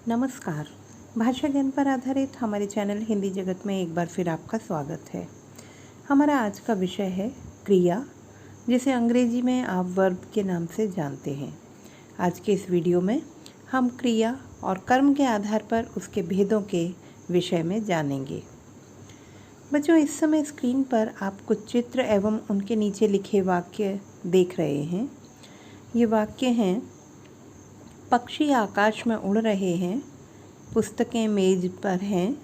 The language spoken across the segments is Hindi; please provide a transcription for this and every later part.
नमस्कार। भाषा ज्ञान पर आधारित हमारे चैनल हिंदी जगत में एक बार फिर आपका स्वागत है। हमारा आज का विषय है क्रिया, जिसे अंग्रेजी में आप वर्ब के नाम से जानते हैं। आज के इस वीडियो में हम क्रिया और कर्म के आधार पर उसके भेदों के विषय में जानेंगे। बच्चों, इस समय स्क्रीन पर आप कुछ चित्र एवं उनके नीचे लिखे वाक्य देख रहे हैं। ये वाक्य हैं: पक्षी आकाश में उड़ रहे हैं, पुस्तकें मेज पर हैं,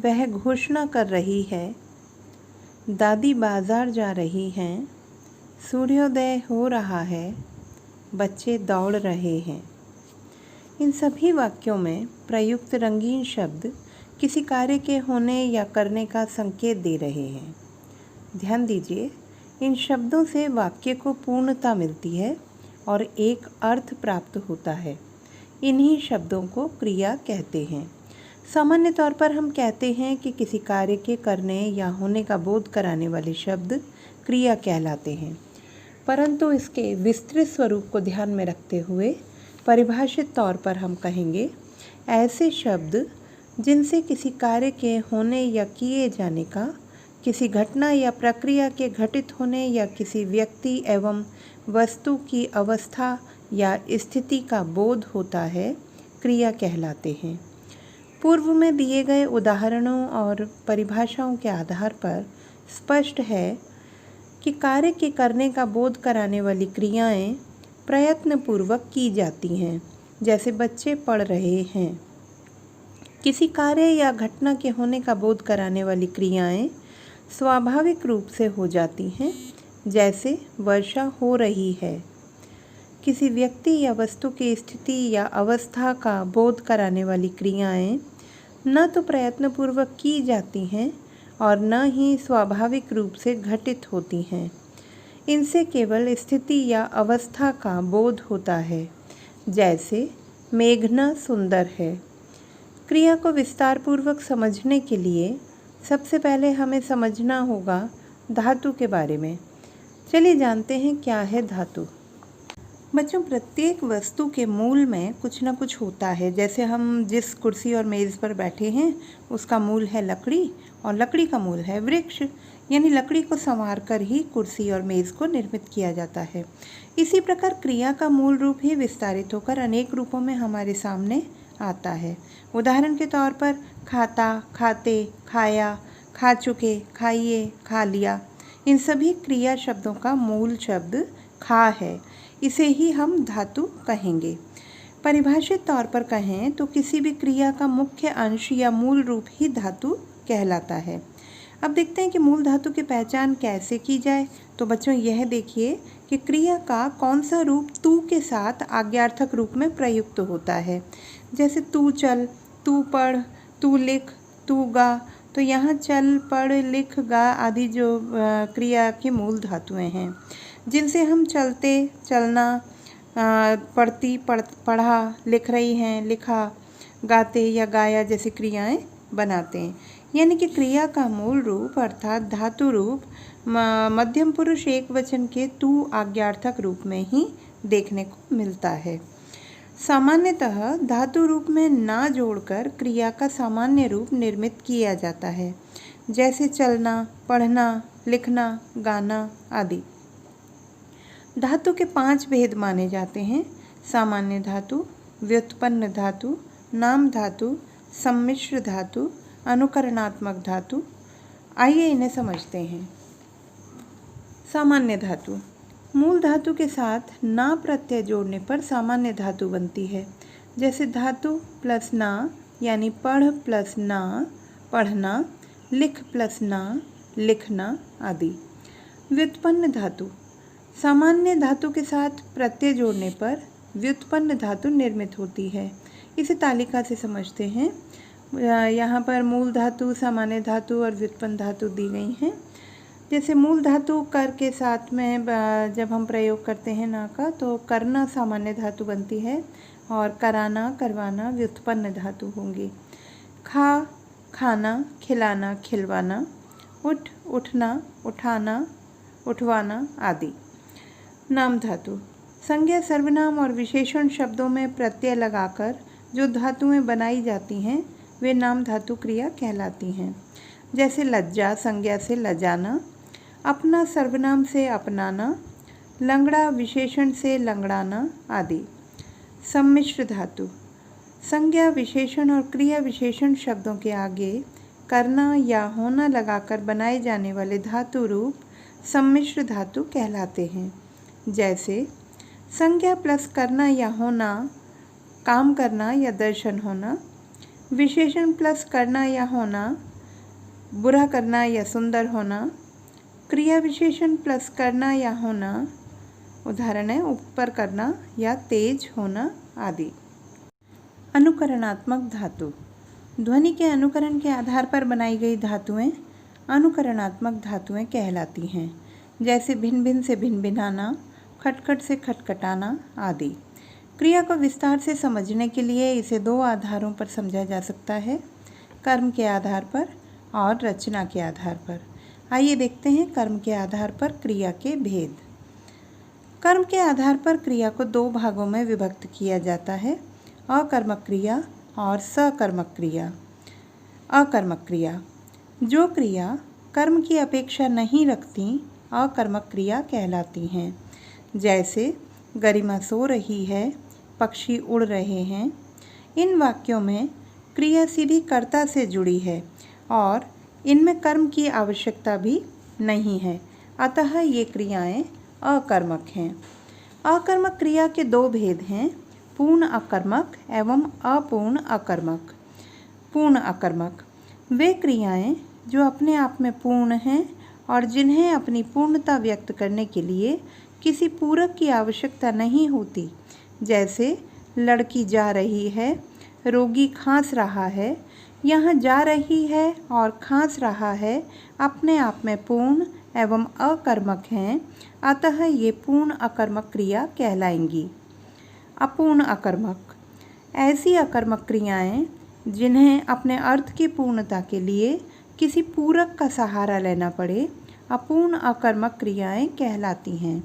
वह घोषणा कर रही है, दादी बाजार जा रही हैं, सूर्योदय हो रहा है, बच्चे दौड़ रहे हैं। इन सभी वाक्यों में प्रयुक्त रंगीन शब्द किसी कार्य के होने या करने का संकेत दे रहे हैं। ध्यान दीजिए, इन शब्दों से वाक्य को पूर्णता मिलती है और एक अर्थ प्राप्त होता है। इन्हीं शब्दों को क्रिया कहते हैं। सामान्य तौर पर हम कहते हैं कि किसी कार्य के करने या होने का बोध कराने वाले शब्द क्रिया कहलाते हैं, परंतु इसके विस्तृत स्वरूप को ध्यान में रखते हुए परिभाषित तौर पर हम कहेंगे ऐसे शब्द जिनसे किसी कार्य के होने या किए जाने का, किसी घटना या प्रक्रिया के घटित होने या किसी व्यक्ति एवं वस्तु की अवस्था या स्थिति का बोध होता है, क्रिया कहलाते हैं। पूर्व में दिए गए उदाहरणों और परिभाषाओं के आधार पर स्पष्ट है कि कार्य के करने का बोध कराने वाली क्रियाएं प्रयत्नपूर्वक की जाती हैं, जैसे बच्चे पढ़ रहे हैं। किसी कार्य या घटना के होने का बोध कराने वाली क्रियाएं स्वाभाविक रूप से हो जाती हैं, जैसे वर्षा हो रही है। किसी व्यक्ति या वस्तु की स्थिति या अवस्था का बोध कराने वाली क्रियाएं न तो प्रयत्नपूर्वक की जाती हैं और न ही स्वाभाविक रूप से घटित होती हैं। इनसे केवल स्थिति या अवस्था का बोध होता है, जैसे मेघना सुंदर है। क्रिया को विस्तारपूर्वक समझने के लिए सबसे पहले हमें समझना होगा धातु के बारे में। चलिए जानते हैं क्या है धातु। बच्चों, प्रत्येक वस्तु के मूल में कुछ ना कुछ होता है। जैसे हम जिस कुर्सी और मेज़ पर बैठे हैं उसका मूल है लकड़ी और लकड़ी का मूल है वृक्ष, यानी लकड़ी को संवार कर ही कुर्सी और मेज़ को निर्मित किया जाता है। इसी प्रकार क्रिया का मूल रूप ही विस्तारित होकर अनेक रूपों में हमारे सामने आता है। उदाहरण के तौर पर खाता, खाते, खाया, खा चुके, खाइए, खा लिया। इन सभी क्रिया शब्दों का मूल शब्द खा है। इसे ही हम धातु कहेंगे। परिभाषित तौर पर कहें तो किसी भी क्रिया का मुख्य अंश या मूल रूप ही धातु कहलाता है। अब देखते हैं कि मूल धातु की पहचान कैसे की जाए। तो बच्चों, यह देखिए कि क्रिया का कौन सा रूप तू के साथ आज्ञार्थक रूप में प्रयुक्त होता है। जैसे तू चल, तू पढ़, तू लिख, तू गा। तो यहाँ चल, पढ़, लिख, गा आदि जो क्रिया की मूल धातुएं हैं, जिनसे हम चलते, चलना, पढ़ती, पढ़ा, लिख रही हैं, लिखा, गाते या गाया जैसी क्रियाएं बनाते हैं। यानी कि क्रिया का मूल रूप अर्थात धातु रूप मध्यम पुरुष एक वचन के तू आज्ञार्थक रूप में ही देखने को मिलता है। सामान्यतः धातु रूप में ना जोड़कर क्रिया का सामान्य रूप निर्मित किया जाता है, जैसे चलना, पढ़ना, लिखना, गाना आदि। धातु के 5 भेद माने जाते हैं: सामान्य धातु, व्युत्पन्न धातु, नाम धातु, सम्मिश्र धातु, अनुकरणात्मक धातु। आइए इन्हें समझते हैं। सामान्य धातु मूल धातु के साथ ना प्रत्यय जोड़ने पर सामान्य धातु बनती है। जैसे धातु प्लस ना, यानी पढ़ प्लस ना, पढ़ना, लिख प्लस ना, लिखना आदि। व्युत्पन्न धातु सामान्य धातु के साथ प्रत्यय जोड़ने पर व्युत्पन्न धातु निर्मित होती है। इसे तालिका से समझते हैं। यहाँ पर मूल धातु, सामान्य धातु और व्युत्पन्न धातु दी गई हैं। जैसे मूल धातु कर के साथ में जब हम प्रयोग करते हैं ना का, तो करना सामान्य धातु बनती है और कराना, करवाना व्युत्पन्न धातु होंगी। खा, खाना, खिलाना, खिलवाना, उठ, उठना, उठाना, उठवाना आदि। नाम धातु संज्ञा, सर्वनाम और विशेषण शब्दों में प्रत्यय लगाकर जो धातुएं बनाई जाती हैं वे नाम धातु क्रिया कहलाती हैं। जैसे लज्जा संज्ञा से लजाना, अपना सर्वनाम से अपनाना, लंगड़ा विशेषण से लंगड़ाना आदि। सम्मिश्र धातु संज्ञा विशेषण और क्रिया विशेषण शब्दों के आगे करना या होना लगाकर बनाए जाने वाले धातु रूप सम्मिश्र धातु कहलाते हैं। जैसे संज्ञा प्लस करना या होना काम करना या दर्शन होना, विशेषण प्लस करना या होना बुरा करना या सुंदर होना, क्रिया विशेषण प्लस करना या होना उदाहरण है ऊपर करना या तेज होना आदि। अनुकरणात्मक धातु ध्वनि के अनुकरण के आधार पर बनाई गई धातुएं अनुकरणात्मक धातुएं कहलाती हैं। जैसे भिन्न भिन्न से भिन्न भिन्नाना, खटखट से खटखटाना आदि। क्रिया को विस्तार से समझने के लिए इसे दो आधारों पर समझा जा सकता है, कर्म के आधार पर और रचना के आधार पर। आइए देखते हैं कर्म के आधार पर क्रिया के भेद। कर्म के आधार पर क्रिया को दो भागों में विभक्त किया जाता है, अकर्मक क्रिया और सकर्मक क्रिया। अकर्मक क्रिया जो क्रिया कर्म की अपेक्षा नहीं रखती अकर्मक क्रिया कहलाती हैं। जैसे गरिमा सो रही है, पक्षी उड़ रहे हैं। इन वाक्यों में क्रिया सीधी कर्ता से जुड़ी है और इनमें कर्म की आवश्यकता भी नहीं है, अतः ये क्रियाएं अकर्मक हैं। अकर्मक क्रिया के दो भेद हैं, पूर्ण अकर्मक एवं अपूर्ण अकर्मक। पूर्ण अकर्मक वे क्रियाएं जो अपने आप में पूर्ण हैं और जिन्हें अपनी पूर्णता व्यक्त करने के लिए किसी पूरक की आवश्यकता नहीं होती। जैसे लड़की जा रही है, रोगी खांस रहा है। यहाँ जा रही है और खांस रहा है अपने आप में पूर्ण एवं अकर्मक हैं, अतः ये पूर्ण अकर्मक क्रिया कहलाएंगी। अपूर्ण अकर्मक ऐसी अकर्मक क्रियाएं जिन्हें अपने अर्थ की पूर्णता के लिए किसी पूरक का सहारा लेना पड़े, अपूर्ण अकर्मक क्रियाएं कहलाती हैं।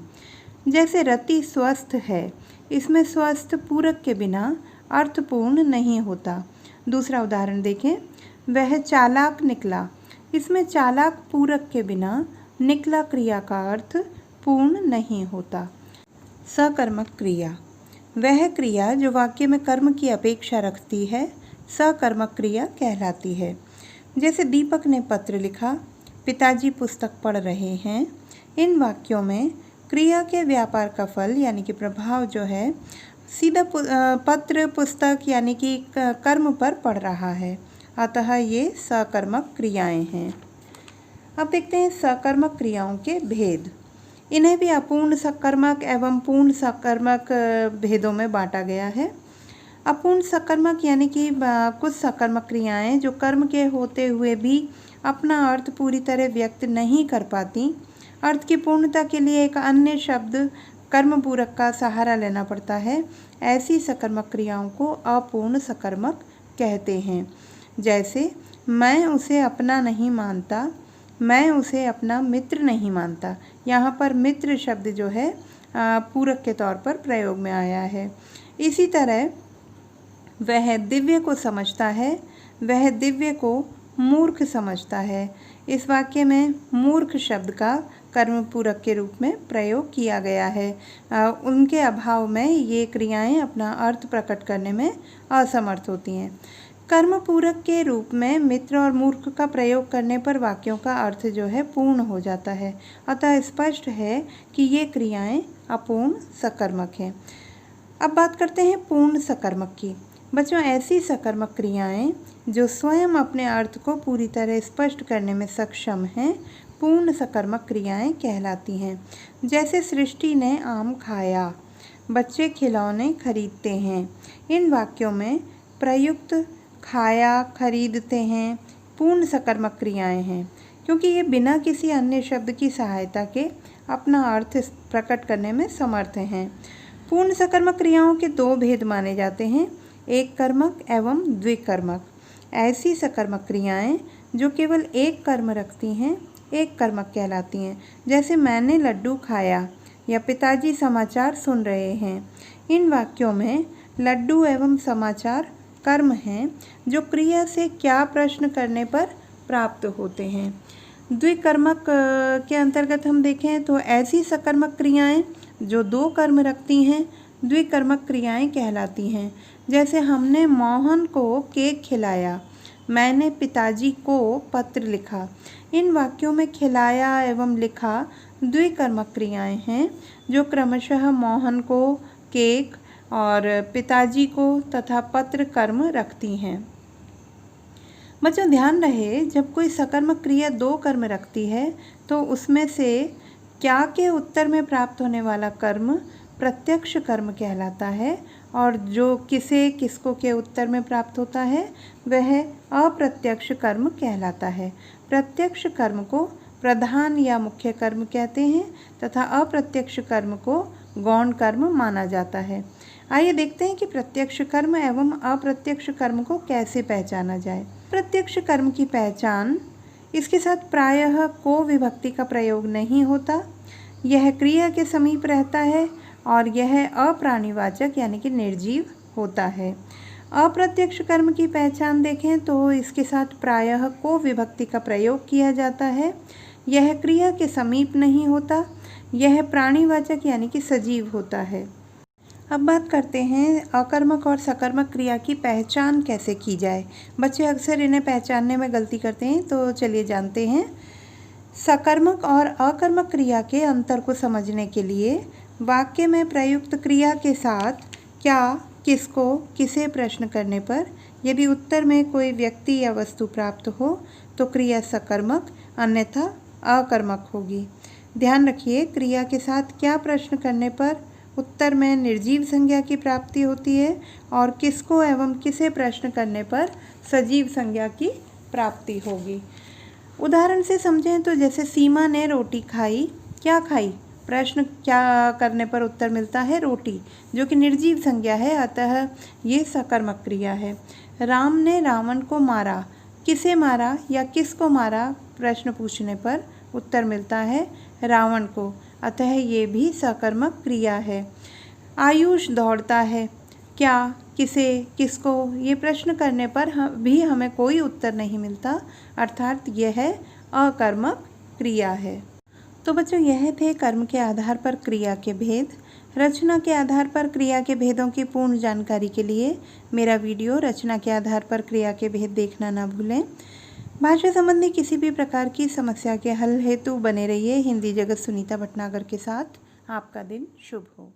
जैसे रति स्वस्थ है, इसमें स्वस्थ पूरक के बिना अर्थपूर्ण नहीं होता। दूसरा उदाहरण देखें, वह चालाक निकला, इसमें चालाक पूरक के बिना निकला क्रिया का अर्थ पूर्ण नहीं होता। सकर्मक क्रिया वह क्रिया जो वाक्य में कर्म की अपेक्षा रखती है, सकर्मक क्रिया कहलाती है। जैसे दीपक ने पत्र लिखा, पिताजी पुस्तक पढ़ रहे हैं। इन वाक्यों में क्रिया के व्यापार का फल यानी कि प्रभाव जो है सीधा पत्र पुस्तक यानी कि कर्म पर पड़ रहा है, अतः ये सकर्मक क्रियाएं हैं। अब देखते हैं सकर्मक क्रियाओं के भेद। इन्हें भी अपूर्ण सकर्मक एवं पूर्ण सकर्मक भेदों में बांटा गया है। अपूर्ण सकर्मक यानी कि कुछ सकर्मक क्रियाएं जो कर्म के होते हुए भी अपना अर्थ पूरी तरह व्यक्त नहीं कर पाती, अर्थ की पूर्णता के लिए एक अन्य शब्द कर्म पूरक का सहारा लेना पड़ता है, ऐसी सकर्मक क्रियाओं को अपूर्ण सकर्मक कहते हैं। जैसे मैं उसे अपना नहीं मानता, मैं उसे अपना मित्र नहीं मानता। यहाँ पर मित्र शब्द जो है पूरक के तौर पर प्रयोग में आया है। इसी तरह वह दिव्य को समझता है, वह दिव्य को मूर्ख समझता है। इस वाक्य में मूर्ख शब्द का कर्म पूरक के रूप में प्रयोग किया गया है। उनके अभाव में ये क्रियाएं अपना अर्थ प्रकट करने में असमर्थ होती हैं। कर्म पूरक के रूप में मित्र और मूर्ख का प्रयोग करने पर वाक्यों का अर्थ जो है पूर्ण हो जाता है, अतः स्पष्ट है कि ये क्रियाएं अपूर्ण सकर्मक हैं। अब बात करते हैं पूर्ण सकर्मक की। बच्चों, ऐसी सकर्मक क्रियाएं जो स्वयं अपने अर्थ को पूरी तरह स्पष्ट करने में सक्षम हैं, पूर्ण सकर्मक क्रियाएं कहलाती हैं। जैसे सृष्टि ने आम खाया, बच्चे खिलौने खरीदते हैं। इन वाक्यों में प्रयुक्त खाया, खरीदते हैं पूर्ण सकर्मक क्रियाएं हैं, क्योंकि ये बिना किसी अन्य शब्द की सहायता के अपना अर्थ प्रकट करने में समर्थ हैं। पूर्ण सकर्मक क्रियाओं के दो भेद माने जाते हैं, एक कर्मक एवं द्विकर्मक। ऐसी सकर्मक क्रियाएं जो केवल एक कर्म रखती हैं, एक कर्मक कहलाती हैं। जैसे मैंने लड्डू खाया या पिताजी समाचार सुन रहे हैं। इन वाक्यों में लड्डू एवं समाचार कर्म हैं जो क्रिया से क्या प्रश्न करने पर प्राप्त होते हैं। द्विकर्मक के अंतर्गत हम देखें तो ऐसी सकर्मक क्रियाएं जो दो कर्म रखती हैं द्विकर्मक क्रियाएं कहलाती हैं। जैसे हमने मोहन को केक खिलाया, मैंने पिताजी को पत्र लिखा। इन वाक्यों में खिलाया एवं लिखा द्विकर्मक क्रियाएं हैं जो क्रमशः मोहन को, केक और पिताजी को तथा पत्र कर्म रखती हैं। बच्चों ध्यान रहे, जब कोई सकर्मक क्रिया दो कर्म रखती है तो उसमें से क्या के उत्तर में प्राप्त होने वाला कर्म प्रत्यक्ष कर्म कहलाता है और जो किसे किसको के उत्तर में प्राप्त होता है वह अप्रत्यक्ष कर्म कहलाता है। प्रत्यक्ष कर्म को प्रधान या मुख्य कर्म कहते हैं तथा अप्रत्यक्ष कर्म को गौण कर्म माना जाता है। आइए देखते हैं कि प्रत्यक्ष कर्म एवं अप्रत्यक्ष कर्म को कैसे पहचाना जाए। प्रत्यक्ष कर्म की पहचान, इसके साथ प्रायः को विभक्ति का प्रयोग नहीं होता, यह क्रिया के समीप रहता है और यह अप्राणीवाचक यानी कि निर्जीव होता है। अप्रत्यक्ष कर्म की पहचान देखें तो इसके साथ प्रायः को विभक्ति का प्रयोग किया जाता है, यह क्रिया के समीप नहीं होता, यह प्राणीवाचक यानी कि सजीव होता है। अब बात करते हैं अकर्मक और सकर्मक क्रिया की पहचान कैसे की जाए। बच्चे अक्सर इन्हें पहचानने में गलती करते हैं, तो चलिए जानते हैं। सकर्मक और अकर्मक क्रिया के अंतर को समझने के लिए वाक्य में प्रयुक्त क्रिया के साथ क्या, किसको, किसे प्रश्न करने पर यदि उत्तर में कोई व्यक्ति या वस्तु प्राप्त हो तो क्रिया सकर्मक अन्यथा अकर्मक होगी। ध्यान रखिए, क्रिया के साथ क्या प्रश्न करने पर उत्तर में निर्जीव संज्ञा की प्राप्ति होती है और किसको एवं किसे प्रश्न करने पर सजीव संज्ञा की प्राप्ति होगी। उदाहरण से समझें तो जैसे सीमा ने रोटी खाई, क्या खाई, प्रश्न क्या करने पर उत्तर मिलता है रोटी, जो कि निर्जीव संज्ञा है, अतः ये सकर्मक क्रिया है। राम ने रावण को मारा, किसे मारा या किसको मारा, प्रश्न पूछने पर उत्तर मिलता है रावण को, अतः ये भी सकर्मक क्रिया है। आयुष दौड़ता है, क्या, किसे, किसको, ये प्रश्न करने पर भी हमें कोई उत्तर नहीं मिलता, अर्थात यह अकर्मक क्रिया है। तो बच्चों, यह थे कर्म के आधार पर क्रिया के भेद। रचना के आधार पर क्रिया के भेदों की पूर्ण जानकारी के लिए मेरा वीडियो रचना के आधार पर क्रिया के भेद देखना ना भूलें। भाषा संबंधी किसी भी प्रकार की समस्या के हल हेतु बने रहिए हिंदी जगत सुनीता भटनागर के साथ। आपका दिन शुभ हो।